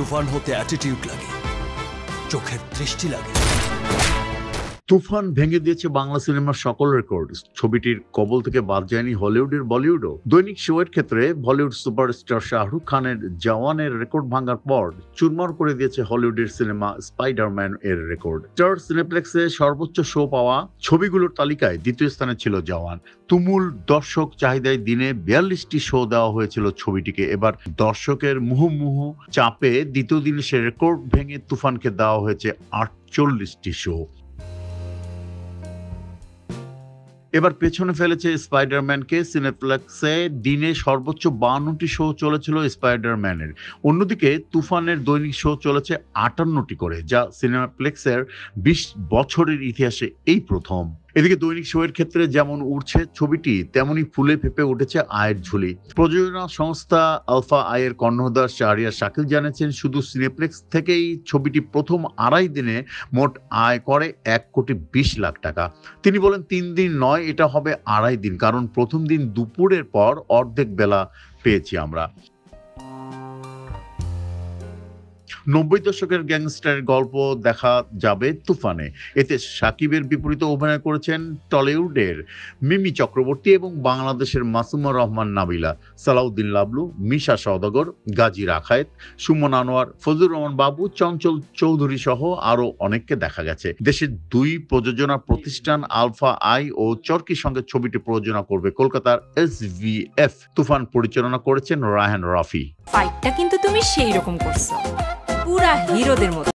তুফান হতে অ্যাটিটিউড লাগে, চোখের দৃষ্টি লাগে। তুফান ভেঙে দিয়েছে বাংলা সিনেমার সকল রেকর্ড। ছবিটির কবল থেকে বাদ যায়নি হলিউডের বলিউডও। দৈনিক শোয়ের ক্ষেত্রে বলিউড সুপারস্টার শাহরুখ খানের জওয়ানের রেকর্ড ভাঙার পর চুরমার করে দিয়েছে হলিউডের সিনেমা স্পাইডারম্যান এর রেকর্ড। স্টার সিনেপ্লেক্সে সর্বোচ্চ শো পাওয়া ছবিগুলোর তালিকায় দ্বিতীয় স্থানে ছিল জওয়ান। তুমুল দর্শক চাহিদায় দিনে 42টি শো দেওয়া হয়েছিল ছবিটিকে। এবার দর্শকের মুহুর্মুহু চাপে দ্বিতীয় দিনে সে রেকর্ড ভেঙে তুফানকে দেওয়া হয়েছে 48টি শো। এবার পেছনে ফেলেছে স্পাইডারম্যানকে। সিনেপ্লেক্সে দিনে সর্বোচ্চ 52টি শো চলেছিল স্পাইডারম্যানের। অন্যদিকে তুফানের দৈনিক শো চলেছে 58টি করে, যা সিনেপ্লেক্সের 20 বছরের ইতিহাসে এই প্রথম। এদিকে দৈনিক শোয়ের ক্ষেত্রে যেমন উঠছে ছবিটি, তেমনি ফুলে ফেপে উঠেছে আয়ের ঝুলি। প্রযোজনা সংস্থা আলফা আয়ের কর্ণধার শাহরিয়ার শাকিল জানিয়েছেন, শুধু সিনেপ্লেক্স থেকেই ছবিটি প্রথম 2.5 দিনে মোট আয় করে 1,20,00,000 টাকা। তিনি বলেন, 3 দিন নয়, এটা হবে 2.5 দিন, কারণ প্রথম দিন দুপুরের পর অর্ধেক বেলা পেয়েছি আমরা। 90 দশকের গ্যাংস্টারের গল্প দেখা যাবে তুফানে। এতে সাকিবের বিপরীতে অভিনয় করেছেন টলিউডের মিমি চক্রবর্তী এবং বাংলাদেশের মাসুমা রহমান নাবিলা, সালাউদ্দিন লাবলু, মিশা সওদাগর, গাজী রাখায়েত, সুমন আনোয়ার, ফজলুর রহমান বাবু, চঞ্চল চৌধুরী সহ আরো অনেককে দেখা গেছে। দেশের 2 প্রযোজনা প্রতিষ্ঠান আলফা আই ও চরকির সঙ্গে ছবিটি প্রযোজনা করবে কলকাতার SVF। তুফান পরিচালনা করেছেন রায়হান রাফি। ফাইটটা কিন্তু তুমি সেই রকম করছো, পুরা হিরোদের মতো।